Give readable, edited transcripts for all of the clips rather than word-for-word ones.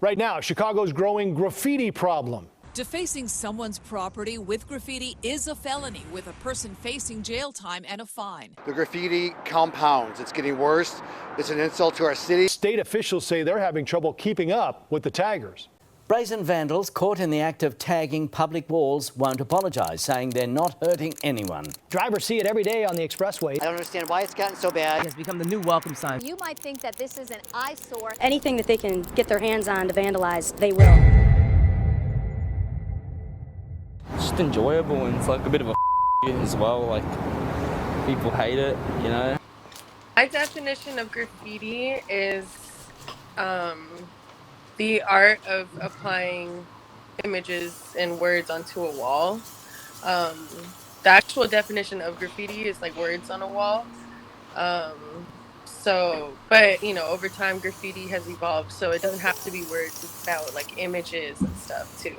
Right now, Chicago's growing graffiti problem. Defacing someone's property with graffiti is a felony, with a person facing jail time and a fine. The graffiti compounds. It's getting worse. It's an insult to our city. State officials say they're having trouble keeping up with the taggers. Brazen vandals caught in the act of tagging public walls won't apologise, saying they're not hurting anyone. Drivers see it every day on the expressway. I don't understand why it's gotten so bad. It's become the new welcome sign. You might think that this is an eyesore. Anything that they can get their hands on to vandalize, they will. It's just enjoyable, and it's like a bit of a as well. Like, people hate it, you know. My definition of graffiti is the art of applying images and words onto a wall. The actual definition of graffiti is like words on a wall. But you know, over time graffiti has evolved, so it doesn't have to be words, it's about like images and stuff too.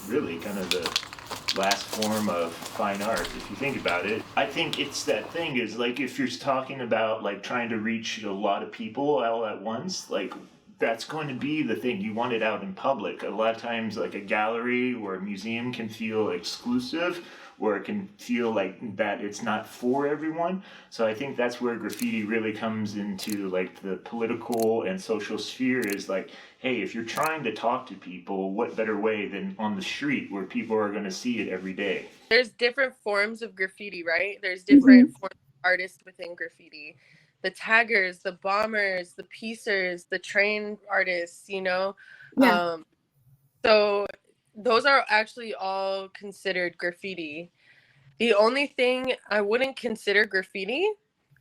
Really kind of the last form of fine art, if you think about it. I think it's that thing is like, if you're talking about like trying to reach a lot of people all at once, like that's going to be the thing. You want it out in public. A lot of times like a gallery or a museum can feel exclusive, or it can feel like that it's not for everyone. So I think that's where graffiti really comes into like the political and social sphere, is like, hey, if you're trying to talk to people, what better way than on the street where people are going to see it every day? There's different forms of graffiti, right? There's different forms of artists within graffiti. The taggers, the bombers, the piecers, the train artists, you know? Yeah. So those are actually all considered graffiti. The only thing I wouldn't consider graffiti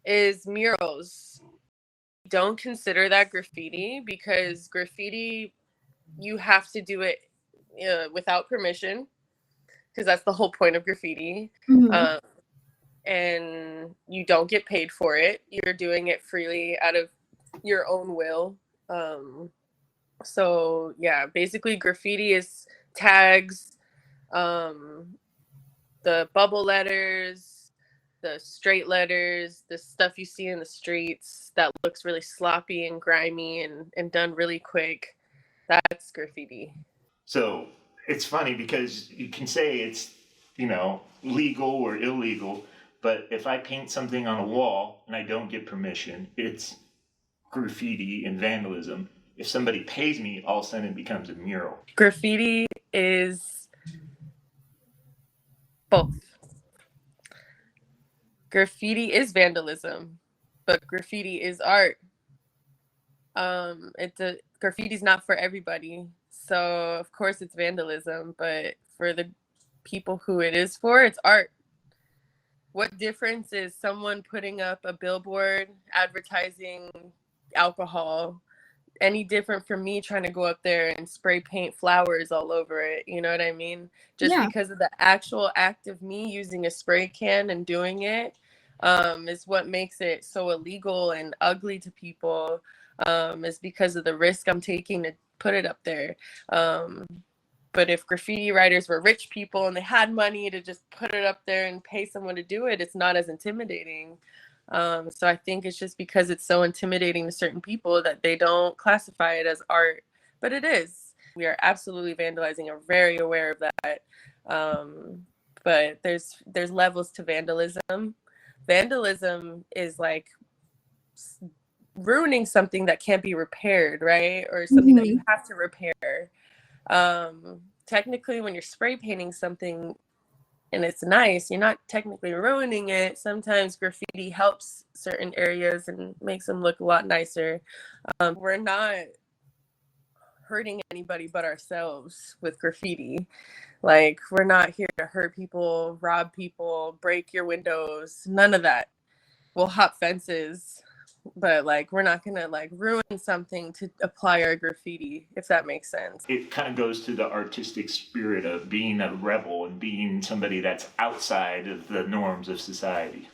is murals. Don't consider that graffiti, because graffiti, you have to do it without permission, because that's the whole point of graffiti. And you don't get paid for it. You're doing it freely out of your own will. So yeah, basically graffiti is tags, the bubble letters, the straight letters, the stuff you see in the streets that looks really sloppy and grimy and done really quick. That's graffiti. So it's funny because you can say it's, you know, legal or illegal, but if I paint something on a wall and I don't get permission, it's graffiti and vandalism. If somebody pays me, all of a sudden it becomes a mural. Graffiti is both. Graffiti is vandalism, but graffiti is art. Graffiti's not for everybody, so of course it's vandalism, but for the people who it is for, it's art. What difference is someone putting up a billboard advertising alcohol any different from me trying to go up there and spray paint flowers all over it? You know what I mean? Just because of the actual act of me using a spray can and doing it is what makes it so illegal and ugly to people, is because of the risk I'm taking to put it up there. But if graffiti writers were rich people and they had money to just put it up there and pay someone to do it, it's not as intimidating. So I think it's just because it's so intimidating to certain people that they don't classify it as art, but it is. We are absolutely vandalizing. I'm very aware of that. But there's levels to vandalism. Vandalism is like ruining something that can't be repaired, right? Or something that you have to repair. Technically, when you're spray painting something and it's nice, you're not technically ruining it. Sometimes graffiti helps certain areas and makes them look a lot nicer. We're not hurting anybody but ourselves with graffiti. Like, we're not here to hurt people, rob people, break your windows, none of that. We'll hop fences, but like, we're not gonna like ruin something to apply our graffiti, if that makes sense. It kind of goes to the artistic spirit of being a rebel and being somebody that's outside of the norms of society.